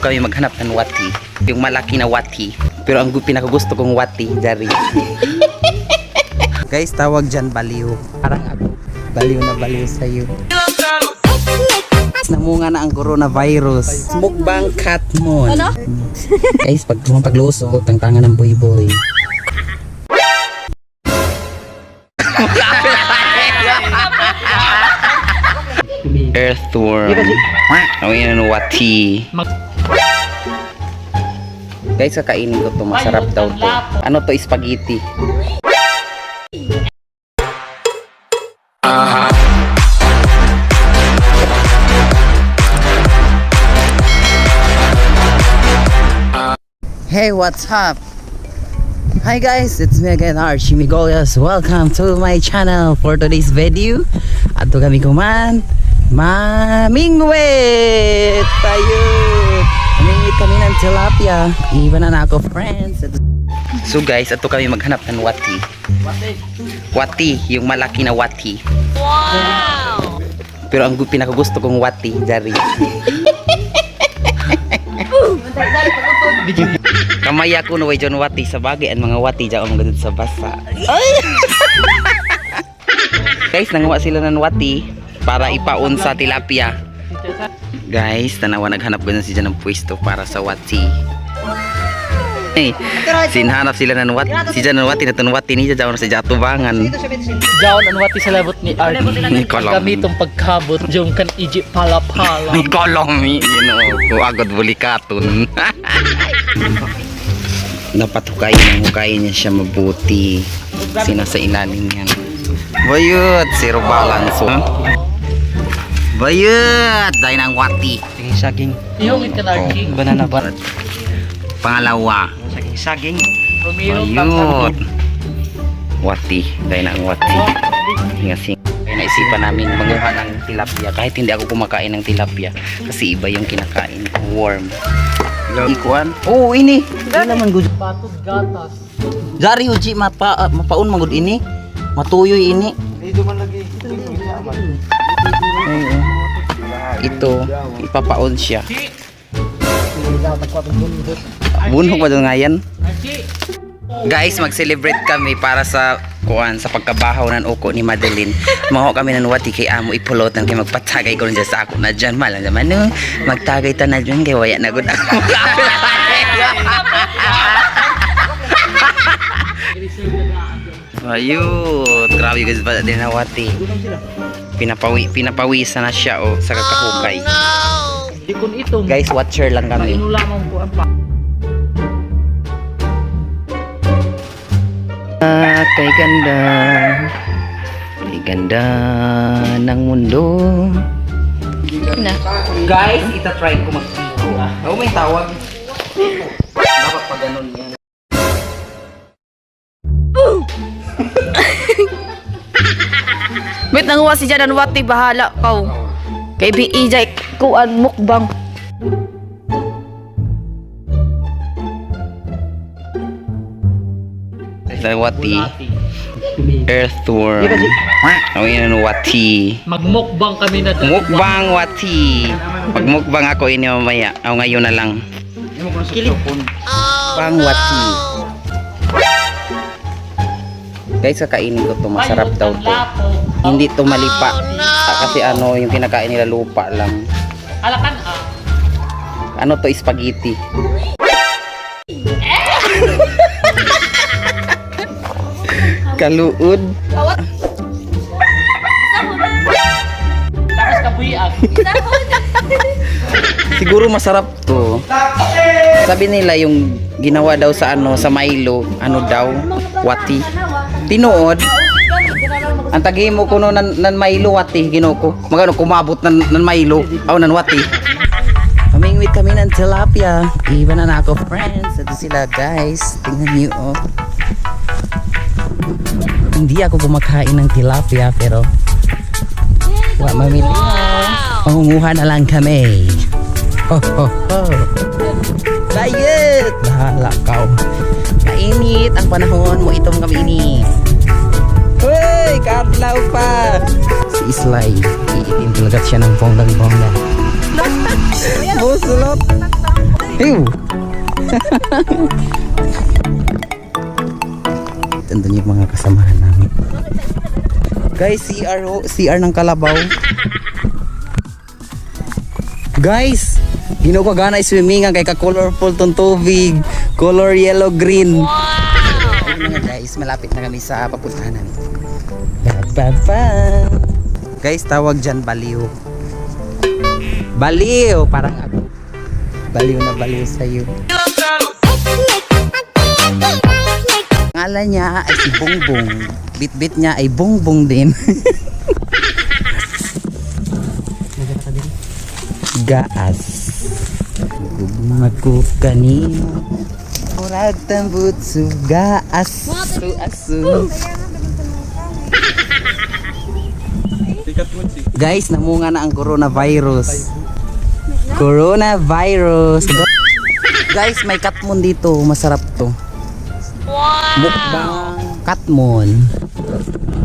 Kami maghanap ng wati. Yung malaki na wati. Pero ang pinakagusto kong wati, Jari. Guys, tawag dyan baliw. Parang ako, baliw na baliw sa'yo. Namunga na ang coronavirus. Mukbang cat mo. Ano? Guys, paglusok, tangtangan ng boy-boy. Earthworm. Ang ina ng wati. Guys, kakainin ko to. Masarap daw to. Ano to? Spaghetti. Hey, what's up? Hi guys, it's me again, Archie Migoyas. Welcome to my channel for today's video. Ato kami kuman mamingwit tayo. Mamingwit kami ng tilapia. Iba na ako, friends. So guys, ato kami maghanap ng wati. Wati, yung malaki na wati. Wow! Pero ang pinakagusto kong wati, Jari. Kamaya ko naway dyan wati sa bagay. Ang mga wati dyan ang sa basa. Guys, nangawa sila ng wati para ipaon sa tilapia. Guys, tanawa naghanap ko na si dyan ng pwesto para sa wati. Hey, sinhanap sila ng wati. Si dyan ng wati na tanwati niya dyan sa jatubangan. Jaon ang wati sa labot ni Art. Kami itong pagkabot yung kan iji pala-pala. May kolong mi, agad bulikaton. Napatukay ng hukay niya siya mabuti. Sinasa ilalim yan. Bayot, zero balance. Bayot, dahil ng wati. Saging. Yung it kan Archie. Banana bar. Pangalawa. Saging. Bayot. Wati, dahil ng wati. Hingasing. Kaya naisipan namin manguha ng tilapia. Kahit hindi ako kumakain ng tilapia. Kasi iba yung kinakain. Worm. Ikuan. Oo, ini. Wala man gud. Patod gatas. Jari uji mapaon magud ini. Matuyoy ini. Dito man lagi. Ito, ipapaon siya. Bunog ba doon ngayon? Guys, mag-celebrate kami para sa kuan sa pagkabahaw ng uko ni Madeline. Maho kami ng wati kay amo ipulot kay magpatagay ko dyan sa ako na dyan malang naman no. Magtagay ta na dyan kay waya na gud ako. Ayun, grabe guys ba din na wati. Pinapawisan na siya sa kakahukay. Di kun itong Guys, watcher lang kami. inulamang ko ang pa. Kay ganda, kay ganda ng mundo. Na. Guys, itatry ko mag-iho. Oh, may tawag. Dapat pa ganun yan. Wait, nanguha si Jadan Wati, bahala kau. Kay B.E.J. kuan mukbang. Wati. Earthworm. Ang ina ng wati. Magmukbang kami na. Mukbang wati. Magmukbang ako ini mamaya. O ngayon na lang. Mukbang wati. Guys, kakainin ko to. Masarap daw to. Hindi to malipa. Kasi ano, yung kinakain nila lupa lang. Alakan Ano to, spaghetti. Kaluod. Tapos kabuhiag. Siguro masarap to. Sabi nila yung ginawa daw sa ano, sa Milo, ano daw, wati. Tinuod. Ang tagi mo kuno nan Milo wati ginoko. Magano kumabot nan Milo, aw nan wati. Mamingwit kami ng tilapia. Iba na ako, friends. Ito sila, guys. Tingnan niyo, oh. Hindi ako kumakain ng tilapia, pero mamili. Mangunguha na lang kami. Ho, ho, ho. Diet! Bahala ka. Mainit ang panahon mo itong kami ini. Hoy! Katlaw pa! Si Islay, iitin talaga siya ng bonggang-bongga. Busulot! Ew! Andun yung mga kasamahan namin. Guys, CR ho. CR ng Kalabaw. Guys, ginawa ko gana swimming kay ka-colorful tong tubig. Color yellow green. Ayun nga guys, malapit na kami sa papuntahan namin. Ba-ba-ba. Guys, tawag dyan baliw. Baliw! Parang ako. Baliw na baliw sa'yo. Ngalan niya ay si Bongbong. Bit-bit niya ay Bongbong din. Gaas. Gugmag ko kanino. Murag tambut su gaas. Asu. Guys, namunga na ang coronavirus. Coronavirus. Guys, may katmon dito. Masarap to. Mukbang katmon.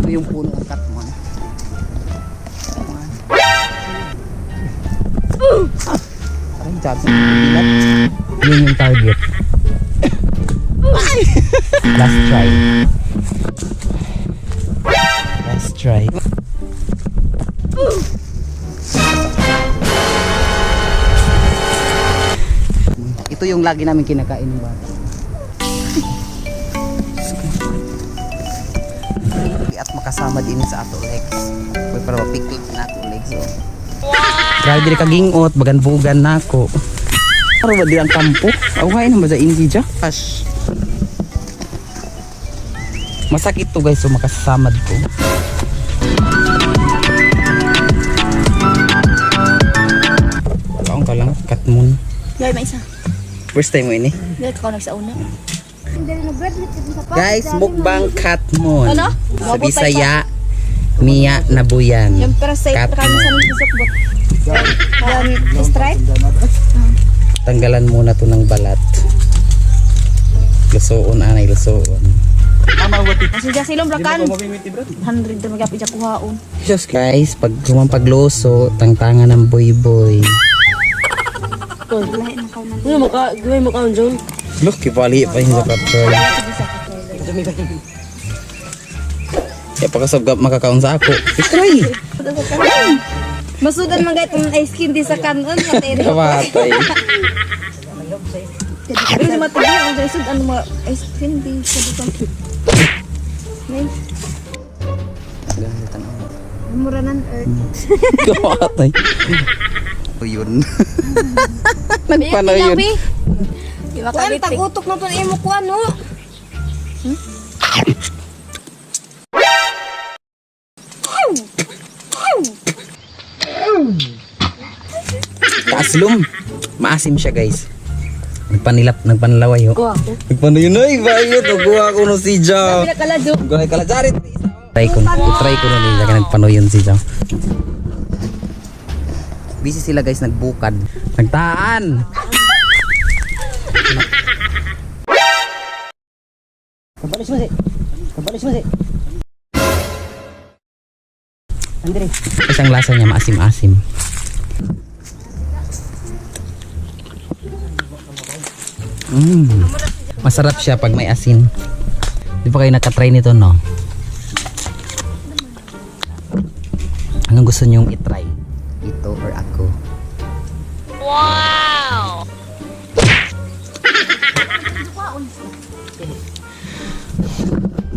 Ito yung puno ng katmon. Parang Johnson. Yun yung target. Last try. Last try. Ito yung lagi namin kinakain ng bata. At makasama din sa ato Lex. Kaya para mapiklit na ato Lex. So. Grabe diri kagingot, bagan-bugan na ako. Para ba di ang kampo? Away na ba sa Indy dyan? Ash. Masakit to guys, so makasamad ko. Kaong ka lang, katmon. Yay, may isa. First time mo ini? Dito ko nagsauna. Guys, mukbang katmon. Ano? Sa Bisaya, Mia Nabuyan. Yung parasite kami sa nisokbot. Yung stripe? Tanggalan muna to ng balat. Lusoon, anay, lusoon. Kasi dyan silong blakan. 100 na magapit siya kuhaon. Just guys, pag pagloso, tangtangan ng boy-boy. Gawin mo kaon dyan. Look, kipali pa yung sa patrol. Kaya pakasabgap makakaon sa ako. Try! Masudan magay itong ice cream di sa kanon. Kamatay. Pero sa matindi, ang resod, ano mga ice cream di sa dutang. Muranan earth. Kamatay. O yun. Nagpano yun. Kuan, tag-utok na ito na imo kuan, no? Kaaslum. Maasim siya guys. Nagpanlaway ho. Kuha ko. Nagpano yun ay bayot. Kuha ko no si Jaw. Pinakalado. Gulay kalajarit. Try ko no nila ka nagpano yun si Jaw. Busy sila guys, nagbukad. Nagtaan. Kabalis mo si. Andre. Isang lasa niya maasim-asim. Masarap siya pag may asin. Di ba kayo nakatry nito, no? Anong gusto niyong itry? Ito or ako? Wow!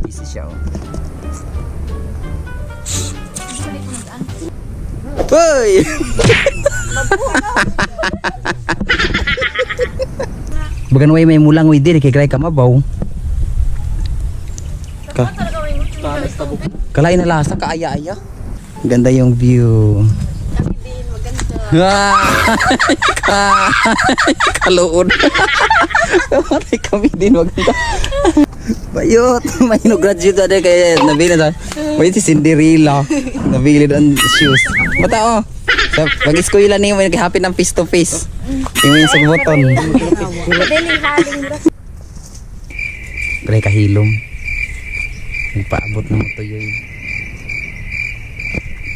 Busy siya, oh. Hoy! Bagan way may mulang way diri kay gray ka mabaw. Kalain na lasa kaaya-aya. Ganda yung view. Kaloon. Kamatay kami din maganda. Bayot, may no-graduate na kaya nabili na. Wait, si Cinderella. Nabili ang shoes. Mata oh. Pag-eskwela niyo, may happy ng face to face. Tingin sa button. Gray kahilom. Nagpaabot ng tuyoy.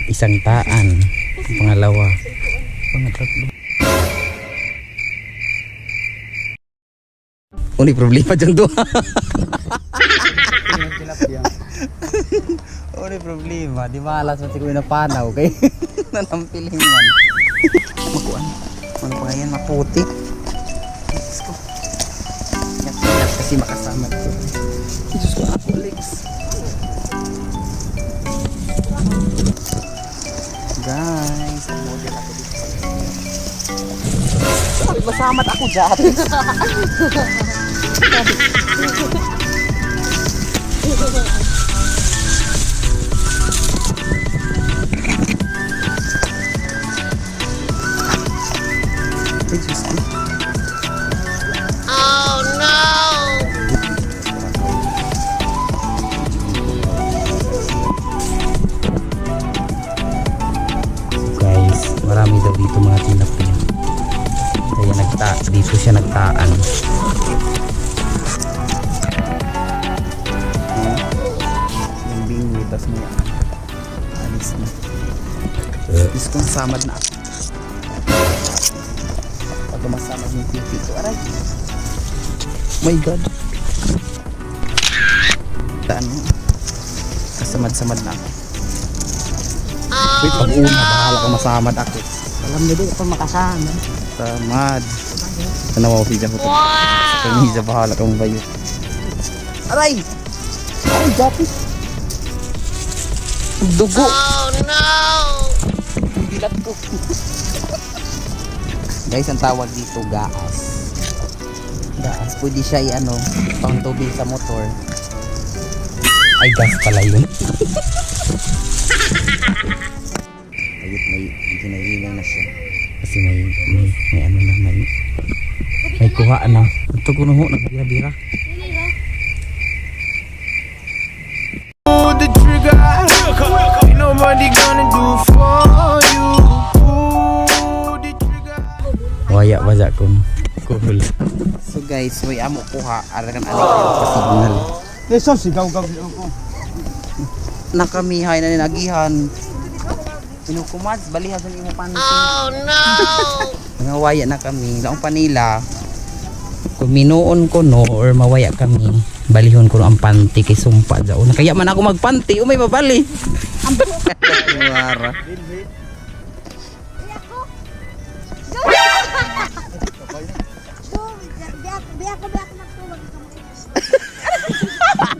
Isang taan. Pangalawa. Pangatlo. Uni problema dyan doon. Uni problema. Di ba alas mo siguro na panaw kay nanampiling man. Makuan. Ano pa yan? Maputi. Diyos ko. Ingat kasi makasama ito. Diyos ko ako, Lex. Guys, model ako dito. Sabi, masamat ako dyan. Ay, Diyos ko. Oh no! Guys, marami daw dito mga tilapia. Kaya dito siya nagtaan. Yung bingwi, tas may alis na. Diyos kong samad na ako. Pag masamad yung pipi ko, aray. My God. Saan mo? Kasamad-samad na ako. Wait, pag-una, bahala kang masamad ako. Alam niyo din ako makasama. Samad. Tanawa ko siya ko. Sa kanisa, bahala kang bayo. Aray! Ay, dati. Dugo. Oh no! Bilat ko. Guys, ang tawag dito, gaas. Gaas. Pwede siya i-ano, pang tubig sa motor. Ay, gas pala yun. Ayun, may ginagilang na siya. Kasi may ano na, may kuha na. Ito ko na ho, nagbira-bira. Pull the trigger, ain't nobody gonna do for you. Pull the trigger. Waya ba dyan ko? Cool. So guys, may amo kuha. Arakan alikyan sa signal. Eso, sigaw-gaw ko. Nakamihay na ninagihan. Pinukumads, balihan sa imo panty. Oh no! Mga waya na kami. Laong panila. Kung minuon ko no, or mawaya kami, balihon ko no ang panty kay sumpa dyan. Kaya man ako magpanty, umay mabali. Wara.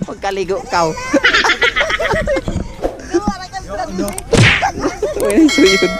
Pagkaligo ka. Uy, suyod.